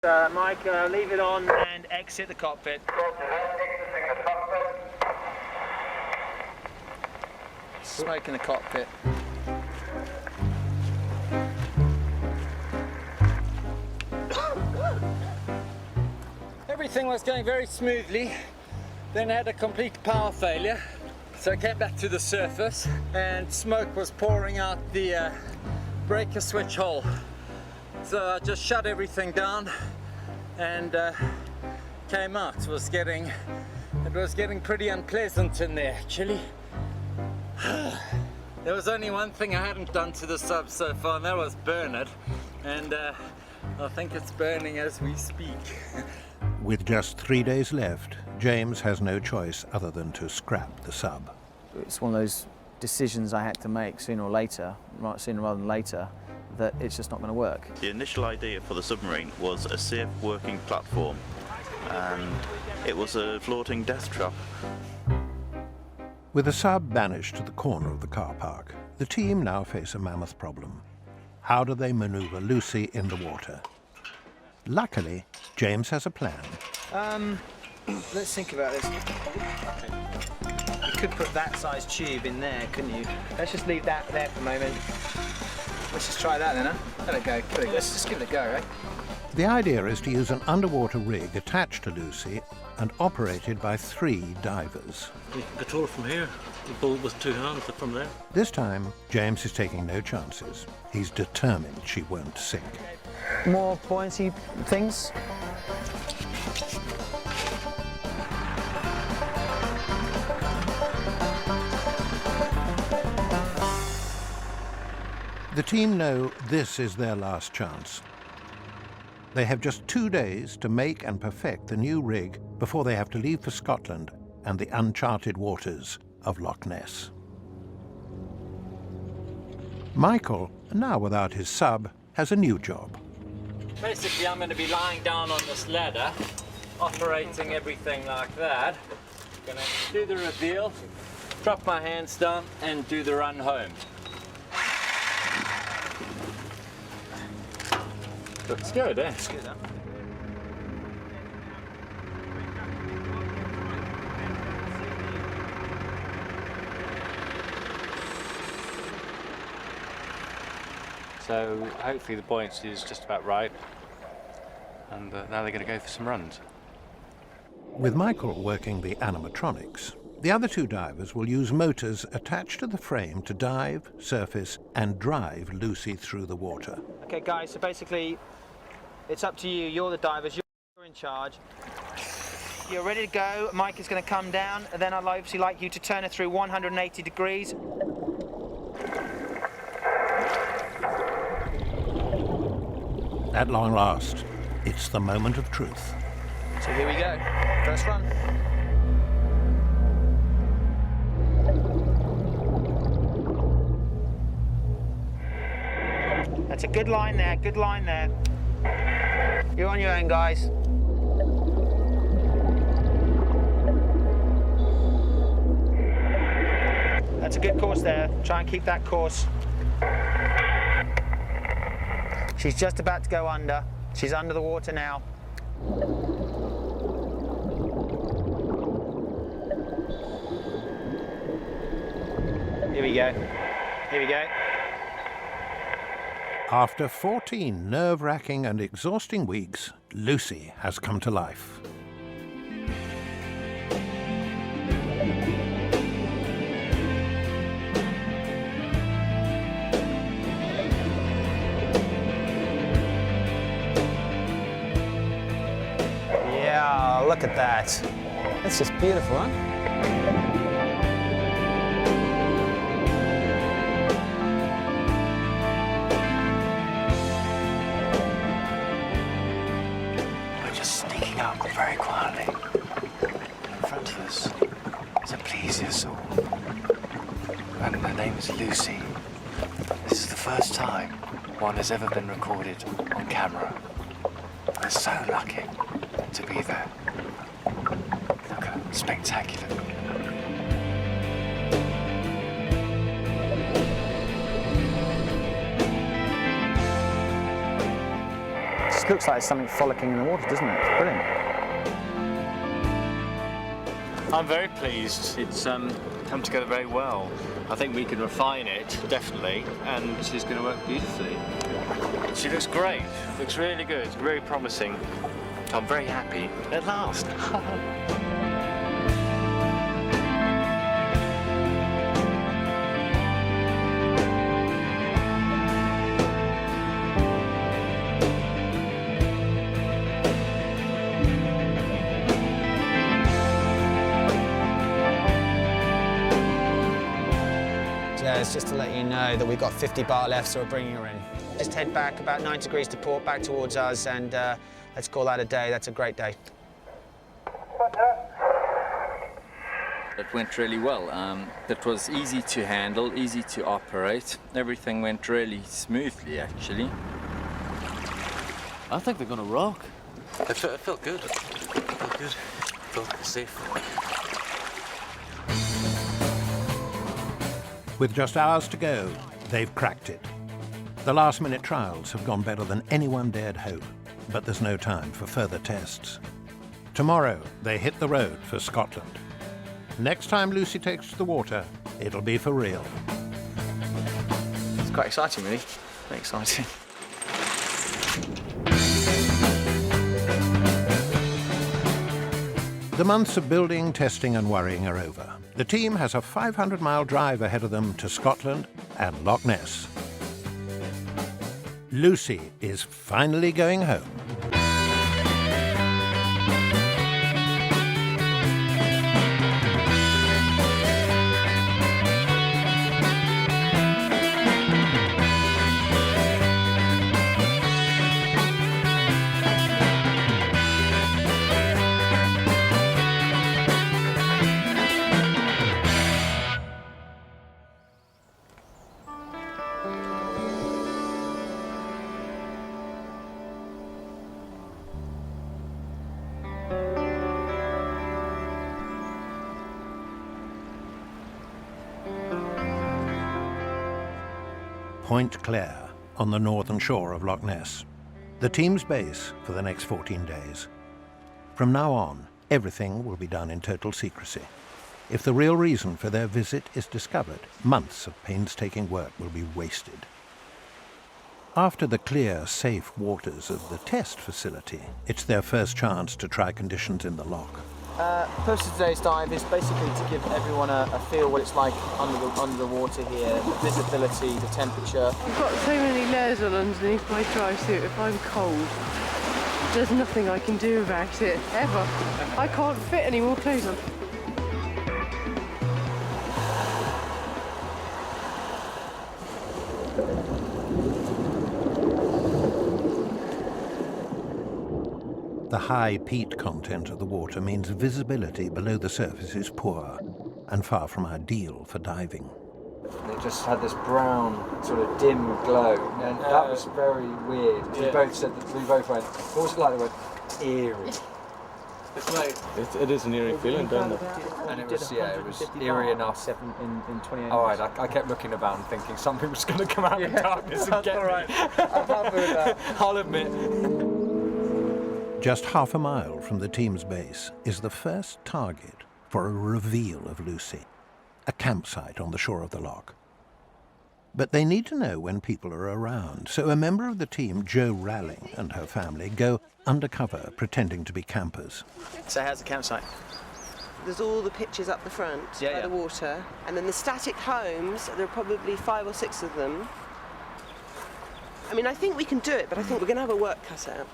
Mike, leave it on and exit the cockpit. Smoke in the cockpit. Everything was going very smoothly, then I had a complete power failure. So I came back to the surface and smoke was pouring out the breaker switch hole. So I just shut everything down and came out. It was getting pretty unpleasant in there actually. There was only one thing I hadn't done to the sub so far, and that was burn it. And I think it's burning as we speak. With just 3 days left, James has no choice other than to scrap the sub. It's one of those decisions I had to make sooner rather than later, that it's just not going to work. The initial idea for the submarine was a safe working platform, and it was a floating death trap. With the sub banished to the corner of the car park, the team now face a mammoth problem. How do they maneuver Lucy in the water? Luckily, James has a plan. Let's think about this. You could put that size tube in there, couldn't you? Let's just leave that there for a moment. Let's just try that then, huh? Let it go. Let's just give it a go, right? The idea is to use an underwater rig attached to Lucy and operated by 3 divers. You can control it from here. You pull it with 2 hands from there. This time, James is taking no chances. He's determined she won't sink. More buoyancy things. The team know this is their last chance. They have just 2 days to make and perfect the new rig before they have to leave for Scotland and the uncharted waters of Lochness. Michael, now without his sub, has a new job. Basically, I'm going to be lying down on this ladder, operating everything like that. Going to do the reveal, drop my hands down, and do the run home. Looks good, eh? Looks good, huh? So hopefully the buoyancy is just about right, and now they're going to go for some runs. With Michael working the animatronics, the other 2 divers will use motors attached to the frame to dive, surface, and drive Lucy through the water. Okay, guys, so basically, it's up to you. You're the divers, you're in charge. You're ready to go. Mike is going to come down, and then I'd obviously like you to turn it through 180 degrees. At long last, it's the moment of truth. So here we go. First run. That's a good line there, good line there. You're on your own, guys. That's a good course there. Try and keep that course. She's just about to go under. She's under the water now. Here we go. Here we go. After 14 nerve-wracking and exhausting weeks, Lucy has come to life. Yeah, look at that. That's just beautiful, huh? Up very quietly in front of us is a plesiosaur, and her name is Lucy. This is the first time one has ever been recorded on camera. We're so lucky to be there. Look at it, spectacular. Just looks like it's something frolicking in the water, doesn't it? It's brilliant. I'm very pleased. It's come together very well. I think we can refine it, definitely, and she's going to work beautifully. She looks great. Looks really good. Very promising. I'm very happy. At last. Just to let you know that we've got 50 bar left, so we're bringing her in. Just head back about 9 degrees to port, back towards us, and let's call that a day. That's a great day. It went really well. It was easy to handle, easy to operate. Everything went really smoothly, actually. I think they're going to rock. It felt good. It felt good. Felt safe. With just hours to go, they've cracked it. The last-minute trials have gone better than anyone dared hope, but there's no time for further tests. Tomorrow, they hit the road for Scotland. Next time Lucy takes to the water, it'll be for real. It's quite exciting, really. Very exciting. The months of building, testing and worrying are over. The team has a 500-mile drive ahead of them to Scotland and Lochness. Lucy is finally going home. Point Clare, on the northern shore of Loch Ness. The team's base for the next 14 days. From now on, everything will be done in total secrecy. If the real reason for their visit is discovered, months of painstaking work will be wasted. After the clear, safe waters of the test facility, it's their first chance to try conditions in the loch. The purpose of today's dive is basically to give everyone a feel what it's like under the water here, the visibility, the temperature. I've got so many layers on underneath my dry suit. If I'm cold, there's nothing I can do about it, ever. I can't fit any more clothes on. The high peat content of the water means visibility below the surface is poor and far from ideal for diving. It just had this brown, sort of dim glow, and that was very weird. Yeah. We both went, what was it like? They went, eerie. It's like, it is an eerie feeling, doesn't it? And it was eerie enough. In 28 all right, I kept looking about and thinking something was going to come out of the darkness and get me. I'm happy with that. I'll admit. Just half a mile from the team's base is the first target for a reveal of Lucy, a campsite on the shore of the loch. But they need to know when people are around, so a member of the team, Jo Ralling, and her family go undercover pretending to be campers. So how's the campsite? There's all the pitches up the front by the water, and then the static homes, there are probably 5 or 6 of them. I mean, I think we can do it, but I think we're going to have a work cut out.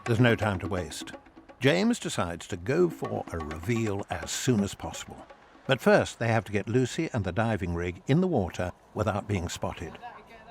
There's no time to waste. James decides to go for a reveal as soon as possible. But first, they have to get Lucy and the diving rig in the water without being spotted.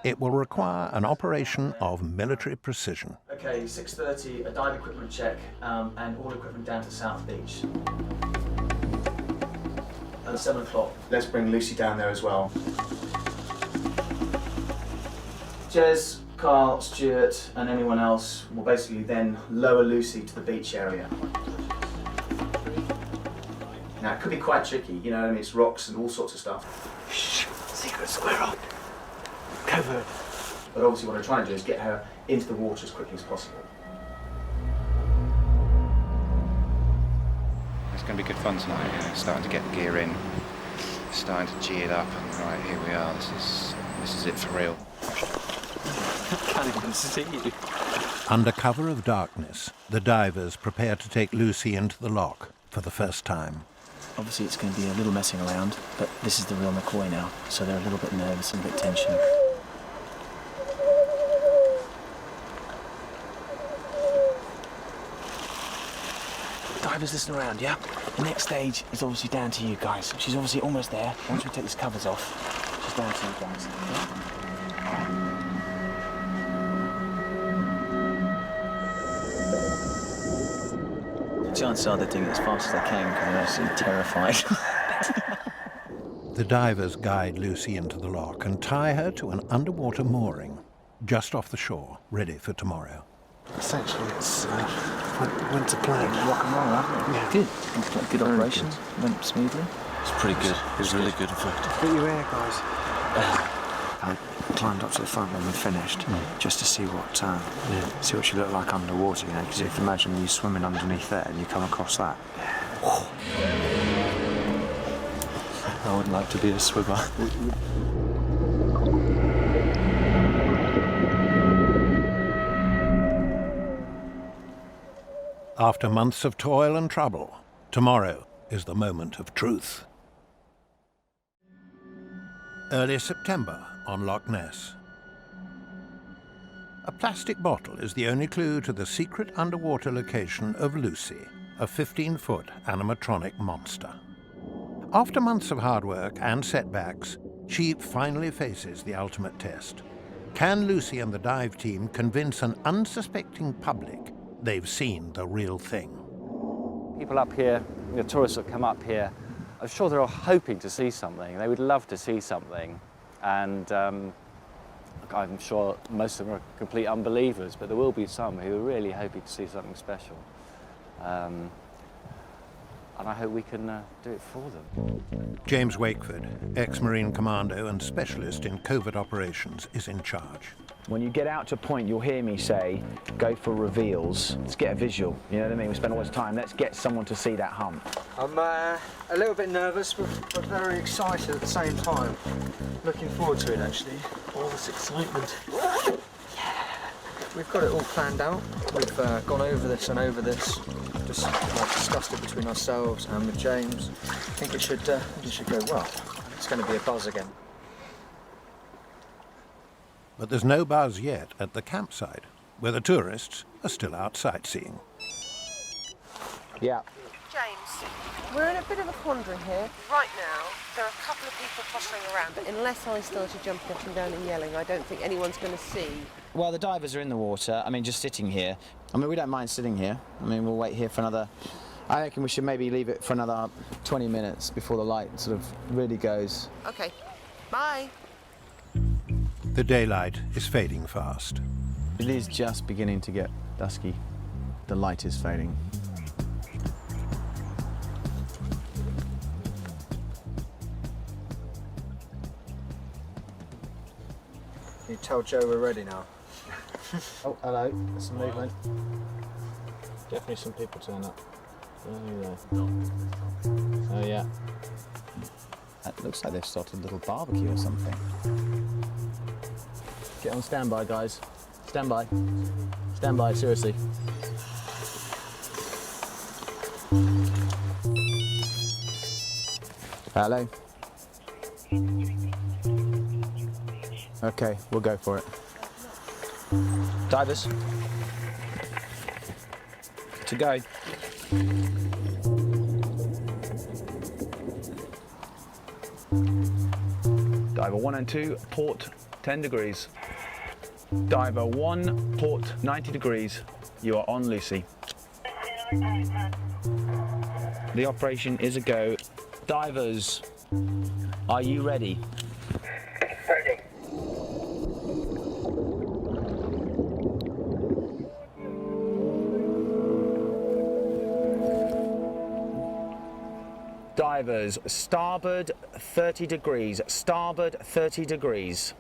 It will require an operation of military precision. Okay, 6:30, a dive equipment check, and all equipment down to South Beach. At 7 o'clock, let's bring Lucy down there as well. Jez, Carl, Stuart and anyone else will basically then lower Lucy to the beach area. Now it could be quite tricky, you know, I mean, it's rocks and all sorts of stuff. Shh, secret squirrel. Covert. But obviously what I'm trying to do is get her into the water as quickly as possible. It's going to be good fun tonight, you know, starting to get the gear in, starting to G it up, and right, here we are, this is it for real. I can't even see you. Under cover of darkness, the divers prepare to take Lucy into the lock for the first time. Obviously it's going to be a little messing around, but this is the real McCoy now, so they're a little bit nervous and a bit tension. Divers, listen around, yeah? The next stage is obviously down to you guys. She's obviously almost there. Once we take these covers off, she's down to you guys. Yeah? Chances are they're doing it as fast as they can because they're absolutely terrified. The divers guide Lucy into the lock and tie her to an underwater mooring just off the shore, ready for tomorrow. Essentially, it's went to plan. Rock and roll, hasn't it? Yeah. Good. Good operation. Went smoothly. It's pretty good. It was really good, in fact. Put your hair, guys. I climbed up to the front when we finished, just to see what she looked like underwater. You know, because if you imagine you swimming underneath there and you come across that. I would like to be a swimmer. After months of toil and trouble, tomorrow is the moment of truth. Early September on Lochness. A plastic bottle is the only clue to the secret underwater location of Lucy, a 15-foot animatronic monster. After months of hard work and setbacks, she finally faces the ultimate test. Can Lucy and the dive team convince an unsuspecting public they've seen the real thing? People up here, the tourists that come up here, I'm sure they're all hoping to see something. They would love to see something. And I'm sure most of them are complete unbelievers, but there will be some who are really hoping to see something special. And I hope we can do it for them. James Wakeford, ex-Marine commando and specialist in covert operations, is in charge. When you get out to a point, you'll hear me say, go for reveals. Let's get a visual, you know what I mean? We spend all this time, let's get someone to see that hump. I'm a little bit nervous, but very excited at the same time. Looking forward to it, actually. All this excitement. We've got it all planned out. We've gone over this and over this. Just discussed it between ourselves and with James. I think it should go well. It's going to be a buzz again. But there's no buzz yet at the campsite, where the tourists are still out sightseeing. Yeah. James, we're in a bit of a quandary here. Right now, there are a couple of people pottering around, but unless I started jumping up and down and yelling, I don't think anyone's going to see. Well, the divers are in the water. I mean, just sitting here. I mean, we don't mind sitting here. I mean, we'll wait here for another... I reckon we should maybe leave it for another 20 minutes before the light sort of really goes. Okay. Bye. The daylight is fading fast. It is just beginning to get dusky. The light is fading. You tell Joe we're ready now. Oh, hello. There's some movement. Definitely some people turn up. Oh, yeah. That looks like they've started a little barbecue or something. Get on standby, guys. Stand by. Stand by, seriously. Hello? Okay, we'll go for it. Divers. To go. Diver 1 and 2, port 10 degrees. Diver 1, port 90 degrees. You are on Lucy. The operation is a go. Divers, are you ready? Ready. Divers, starboard 30 degrees. Starboard 30 degrees.